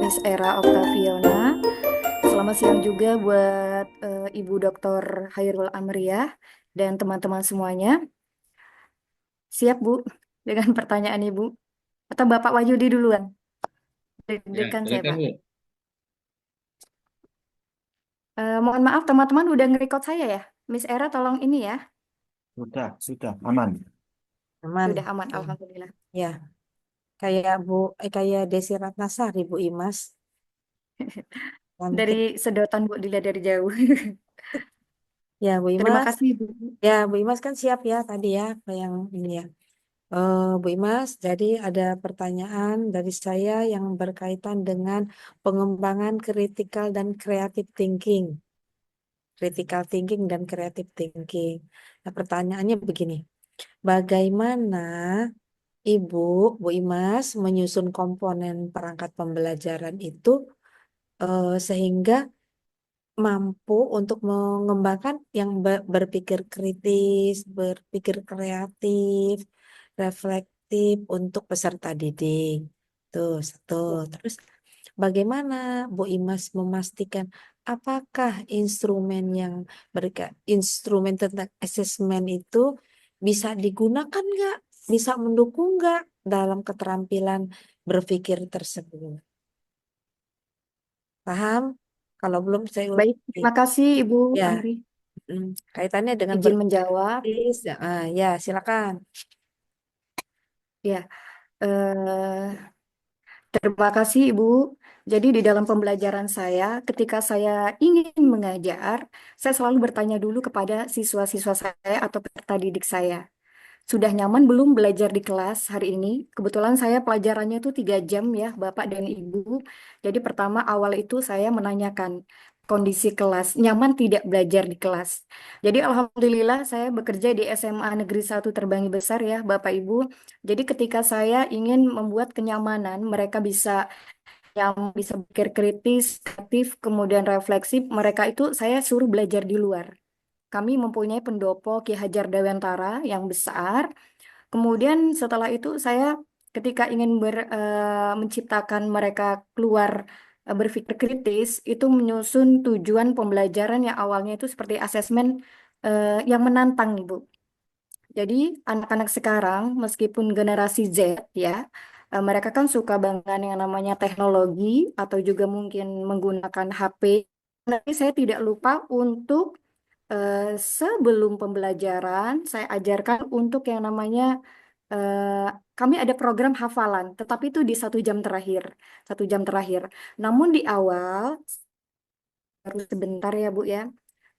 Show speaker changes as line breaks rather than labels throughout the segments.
Miss Era Oktaviana. Selamat siang juga buat Ibu Dr. Hairul Amriah dan teman-teman semuanya. Siap, Bu, dengan pertanyaan Ibu? Atau Bapak Wahyudi duluan?
Ya,
Deg-degan saya,
silakan
Pak.
Bu.
Mohon maaf, teman-teman udah nge-record saya ya? Miss Era, tolong ini ya.
Sudah, aman.
Sudah
Aman.
aman, Alhamdulillah.
Ya, kayak Desi Ratnasari, Bu Imas.
Dari
Cantik.
sedotan, Bu, dilihat dari jauh.
Ya, Bu
Terima
Imas.
kasih, Bu.
Ya, Bu Imas kan siap ya tadi ya, apa yang ini ya. Bu Imas, jadi ada pertanyaan dari saya yang berkaitan dengan pengembangan critical dan creative thinking. Critical thinking dan creative thinking. Nah, pertanyaannya begini. Bagaimana Ibu, Bu Imas menyusun komponen perangkat pembelajaran itu sehingga mampu untuk mengembangkan yang berpikir kritis, berpikir kreatif, reflektif untuk peserta didik. Tuh, satu. Terus bagaimana Bu Imas memastikan apakah instrumen tentang asesmen itu bisa digunakan nggak, bisa mendukung nggak dalam keterampilan berpikir tersebut? Paham? Kalau belum saya
Baik,
ulangi.
terima kasih Ibu
Ya,
Amri.
kaitannya dengan
Izin
berpikir
menjawab.
kritis. Ya, silakan.
Ya, eh, terima kasih, Ibu. Jadi di dalam pembelajaran saya, ketika saya ingin mengajar, saya selalu bertanya dulu kepada siswa-siswa saya atau peserta didik saya. Sudah nyaman belum belajar di kelas hari ini? Kebetulan saya pelajarannya itu 3 jam ya, Bapak dan Ibu. Jadi pertama awal itu saya menanyakan kondisi kelas, nyaman tidak belajar di kelas. Jadi alhamdulillah saya bekerja di SMA Negeri 1 Terbangi Besar ya, Bapak Ibu. Jadi ketika saya ingin membuat kenyamanan, mereka bisa yang bisa berpikir kritis, kreatif, kemudian refleksif, mereka itu saya suruh belajar di luar. Kami mempunyai pendopo Ki Hajar Dewantara yang besar. Kemudian setelah itu saya ketika ingin menciptakan mereka keluar berpikir kritis, itu menyusun tujuan pembelajaran yang awalnya itu seperti asesmen yang menantang, Ibu. Jadi anak-anak sekarang meskipun generasi Z ya, mereka kan suka banget yang namanya teknologi atau juga mungkin menggunakan HP. Tapi saya tidak lupa untuk sebelum pembelajaran saya ajarkan untuk yang namanya eh, kami ada program hafalan, tetapi itu di 1 jam terakhir, 1 jam terakhir. Namun di awal baru sebentar ya Bu ya,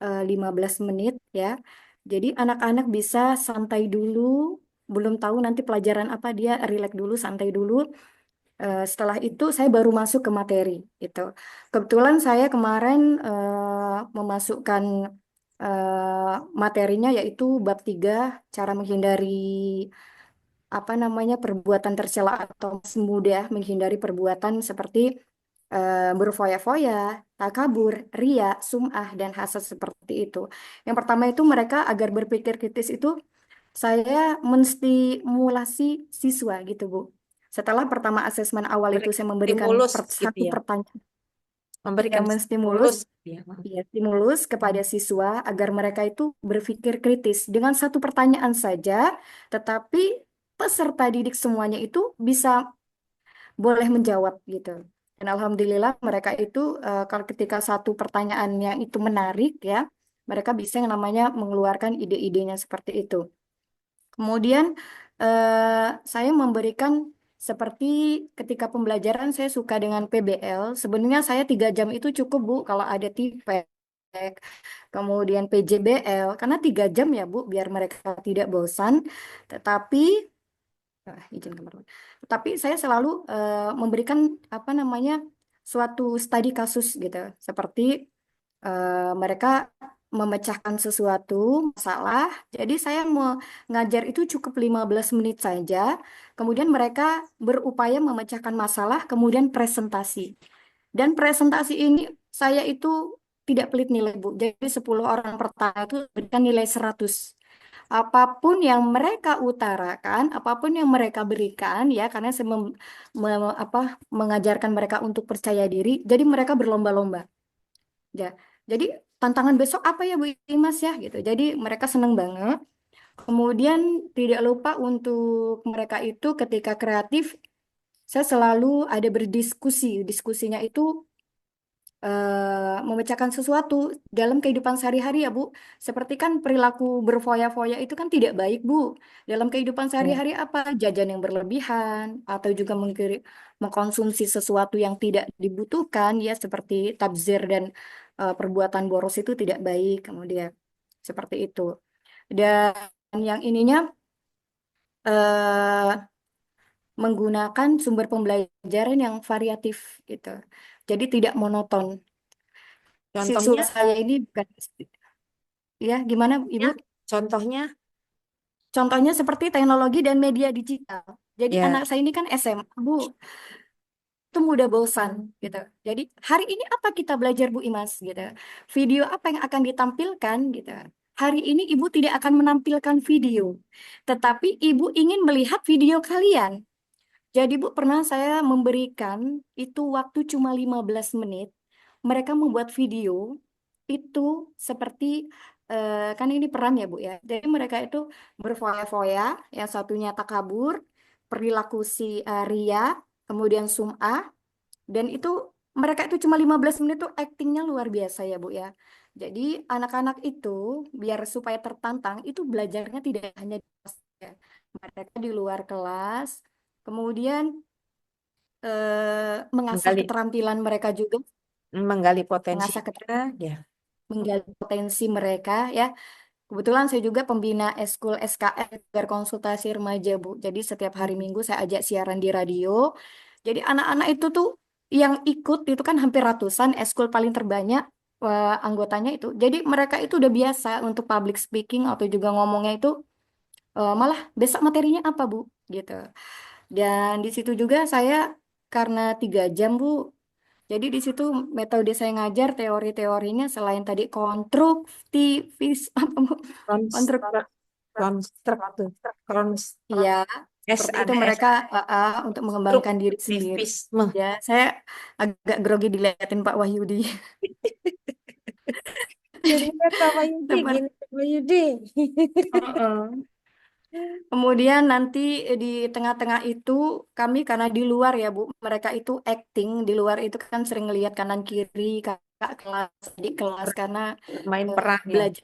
15 menit ya. Jadi anak-anak bisa santai dulu, belum tahu nanti pelajaran apa dia relax dulu, santai dulu. Setelah itu saya baru masuk ke materi itu. Kebetulan saya kemarin memasukkan materinya yaitu bab 3 cara menghindari perbuatan tercela atau mudah menghindari perbuatan seperti berfoya-foya, takabur, ria, sum'ah dan hasad seperti itu. Yang pertama itu mereka agar berpikir kritis itu saya menstimulasi siswa gitu, Bu. Setelah pertama asesmen awal itu
Berikan
saya memberikan
stimulus gitu
satu
ya.
pertanyaan
Memberikan
yang menstimulus,
stimulus gitu ya.
ya, stimulus kepada siswa agar mereka itu berpikir kritis dengan satu pertanyaan saja, tetapi peserta didik semuanya itu bisa boleh menjawab gitu. Dan alhamdulillah mereka itu kalau ketika satu pertanyaan yang itu menarik ya, mereka bisa yang namanya mengeluarkan ide-idenya seperti itu. Kemudian saya memberikan seperti ketika pembelajaran saya suka dengan PBL. Sebenarnya saya 3 jam itu cukup Bu kalau ada TIPEK, kemudian PJBL, karena 3 jam ya Bu biar mereka tidak bosan. Tetapi izin kamar. Tapi saya selalu memberikan apa namanya suatu studi kasus gitu, seperti mereka memecahkan sesuatu masalah. Jadi saya mau ngajar itu cukup 15 menit saja. Kemudian mereka berupaya memecahkan masalah, kemudian presentasi. Dan presentasi ini saya itu tidak pelit nilai, Bu. Jadi 10 orang pertama itu berikan nilai 100. apapun yang mereka utarakan, apapun yang mereka berikan, ya, karena saya mengajarkan mereka untuk percaya diri, jadi mereka berlomba-lomba. Ya, jadi tantangan besok apa ya Bu Imas ya gitu. Jadi mereka seneng banget. Kemudian tidak lupa untuk mereka itu ketika kreatif, saya selalu ada berdiskusi. Diskusinya itu memecahkan sesuatu dalam kehidupan sehari-hari ya Bu. Seperti kan perilaku berfoya-foya itu kan tidak baik Bu. Dalam kehidupan
Ya.
sehari-hari apa? Jajan yang berlebihan atau juga mengkonsumsi sesuatu yang tidak dibutuhkan ya seperti tabzir dan perbuatan boros itu tidak baik. Kemudian seperti itu. Dan yang ininya eh, menggunakan sumber pembelajaran yang variatif gitu. Jadi tidak monoton. Siswa
Contohnya,
saya ini bukan, ya gimana Ibu?
ya, contohnya,
Contohnya seperti teknologi dan media digital. Jadi
ya,
anak saya ini kan SMA, Bu, itu mudah bosan gitu. Jadi hari ini apa kita belajar Bu Imas gitu. Video apa yang akan ditampilkan gitu. Hari ini Ibu tidak akan menampilkan video, tetapi Ibu ingin melihat video kalian. Jadi Bu, pernah saya memberikan itu waktu cuma 15 menit. Mereka membuat video itu seperti kan ini peran ya Bu ya. Jadi mereka itu berfoya-foya, yang satunya takabur, perilaku si Ria, kemudian sum'ah, dan itu mereka itu cuma 15 menit tuh aktingnya luar biasa ya Bu ya. Jadi anak-anak itu biar supaya tertantang itu belajarnya tidak hanya di kelas ya. Mereka di luar kelas, kemudian mengasah
menggali,
keterampilan mereka juga,
menggali
mengasah
potensinya, ya.
menggali potensi mereka ya. Kebetulan saya juga pembina Eskul SKR berkonsultasi remaja Bu. Jadi setiap hari
Hmm.
Minggu saya ajak siaran di radio. Jadi anak-anak itu tuh yang ikut itu kan hampir ratusan, Eskul paling terbanyak anggotanya itu. Jadi mereka itu udah biasa untuk public speaking atau juga ngomongnya itu malah besok materinya apa Bu gitu. Dan di situ juga saya karena 3 jam Bu. Jadi di situ metode saya ngajar teori-teorinya selain tadi konstruktivis apa Bu? Konstruk
Konstruk, konstruk tuh, konstruk,
Iya, seperti itu
SADS,
mereka untuk mengembangkan diri sendiri.
struktivisme.
Ya, saya agak grogi dilihatin Pak Wahyudi.
Jadi kan Pak Yudi,
Seperti
gini Pak Yudi.
Heeh. Kemudian nanti di tengah-tengah itu kami karena di luar ya Bu, mereka itu acting di luar itu kan sering lihat kanan kiri kakak kelas, di kelas karena
Main peran ya.
belajar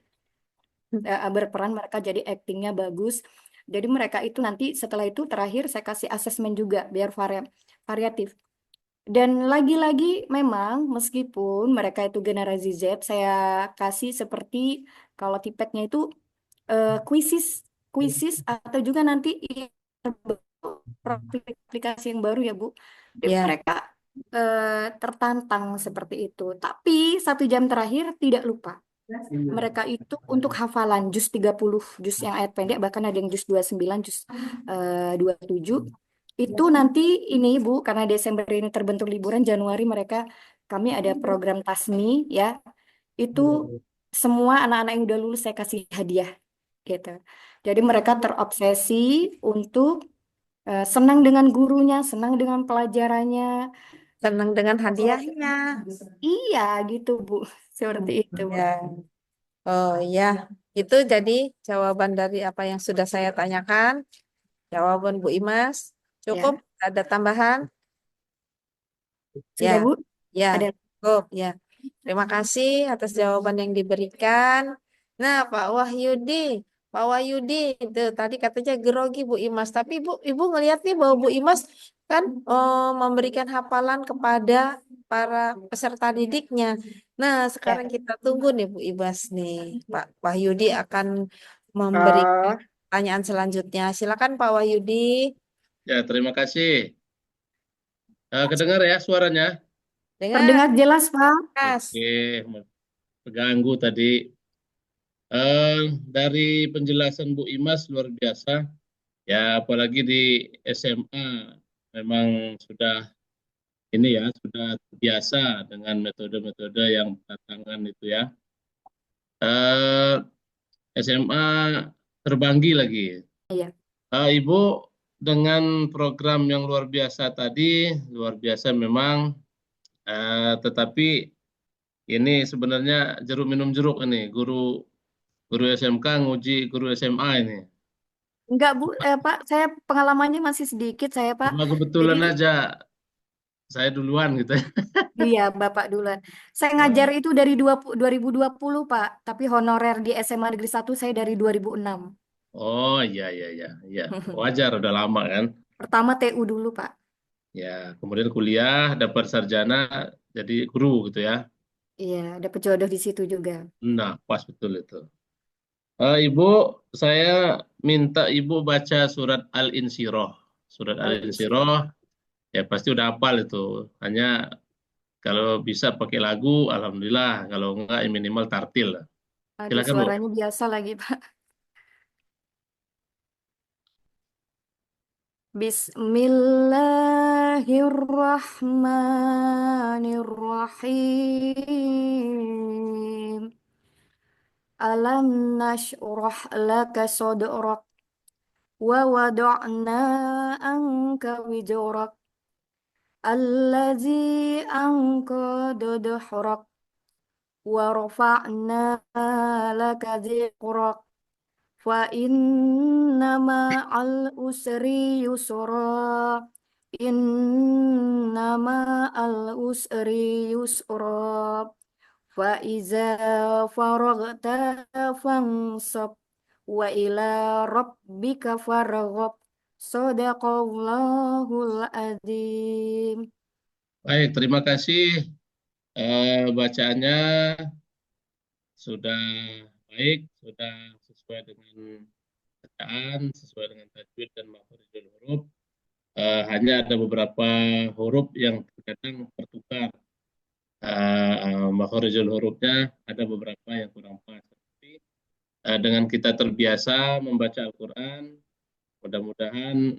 berperan mereka jadi actingnya bagus. Jadi mereka itu nanti setelah itu terakhir saya kasih asesmen juga biar variatif. Dan lagi-lagi memang meskipun mereka itu generasi Z, saya kasih seperti kalau tipeknya itu kuisis, kuisis atau juga nanti aplikasi yang baru ya Bu. Jadi
Ya,
mereka tertantang seperti itu. Tapi 1 jam terakhir tidak lupa. Mereka itu untuk hafalan juz 30 juz yang ayat pendek, bahkan ada yang juz 29 juz 27. Itu nanti ini Bu, karena Desember ini terbentuk liburan, Januari mereka kami ada program Tasmi ya. Itu semua anak-anak yang udah lulus saya kasih hadiah gitu. Jadi mereka terobsesi untuk senang dengan gurunya, senang dengan pelajarannya.
senang dengan hadiahnya.
Iya gitu Bu, seperti itu Bu.
Ya, oh ya, itu jadi jawaban dari apa yang sudah saya tanyakan. Jawaban Bu Imas. Cukup,
Ya,
ada tambahan? Ya,
sudah Bu?
ya,
Ada.
cukup, ya. Terima kasih atas jawaban yang diberikan. Nah, Pak Wahyudi, itu tadi katanya grogi Bu Imas. Tapi Ibu ngelihat nih bahwa Bu Imas kan memberikan hafalan kepada para peserta didiknya. Nah, sekarang
Ya.
kita tunggu nih Bu Imas nih. Pak Wahyudi akan memberikan
Oh,
pertanyaan selanjutnya. Silakan Pak Wahyudi.
Ya, terima kasih. Kedengar ya suaranya?
Dengar,
terdengar jelas Pak.
Kas.
Oke, terganggu tadi. Eh, dari penjelasan Bu Imas luar biasa. Ya, apalagi di SMA memang sudah ini ya, sudah biasa dengan metode-metode yang belakangan itu ya. SMA terbanggi lagi.
Iya.
Ibu dengan program yang luar biasa tadi, luar biasa memang, tetapi ini sebenarnya jeruk minum jeruk ini, guru guru SMK nguji guru SMA ini.
Enggak, Bu, Pak, saya pengalamannya masih sedikit saya, Pak.
Cuma
Jadi
kebetulan aja saya duluan gitu ya.
iya, Bapak duluan. Saya ngajar
Nah,
itu dari 2020, Pak, tapi honorer di SMA Negeri 1 saya dari 2006.
oh iya iya iya iya, wajar udah lama kan.
Pertama TU dulu, Pak.
Ya, kemudian kuliah dapat sarjana jadi guru gitu ya.
Iya, ada jodoh di situ juga.
Nah, pas betul itu. Ibu, saya minta Ibu baca surat Al-Insyirah. Surat
Al-Insyirah.
Al-Insyirah, ya pasti udah hafal itu. Hanya kalau bisa pakai lagu, alhamdulillah. Kalau enggak, ya minimal tartil lah.
Aduh,
Silakan, Bu.
suaranya biasa lagi, Pak. Bismillahirrahmanirrahim. Alam nashrah laka sadrak wa wada'na anka wizrak allazi anqadha dhahrak wa rafa'na laka dhikrak fa inna ma'al usri yusra inna ma'al usri yusra fa iza faragta fansab wa ila rabbika farghab sadaqallahul adzim.
Baik, terima kasih. Bacaannya sudah baik, sudah sesuai dengan bacaan, sesuai dengan tajwid dan makharijul huruf. Hanya ada beberapa huruf yang terkadang tertukar. Makharijul hurufnya ada beberapa yang kurang pas. Tapi dengan kita terbiasa membaca Al-Quran, mudah-mudahan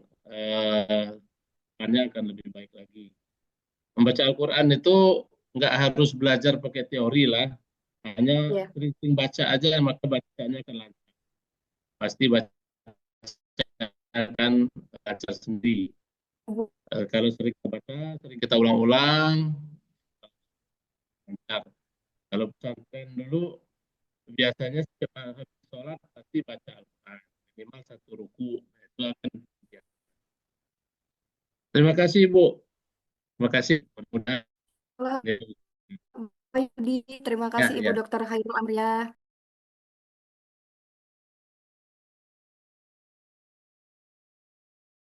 depannya akan lebih baik lagi. Membaca Al-Quran itu nggak harus belajar pakai teori lah, hanya
Ya,
sering baca aja maka bacanya akan lancar. Pasti baca akan lancar sendiri.
Bu.
Kalau sering kita baca, sering kita ulang-ulang, lancar. Kalau pesantren dulu biasanya setiap habis sholat pasti baca Al-Quran minimal satu ruku. Itu akan ya. Terima kasih Ibu. Terima kasih. Mudah-mudahan.
Baik, terima
Ya,
kasih Ibu
ya.
Dokter Hairul Amriah.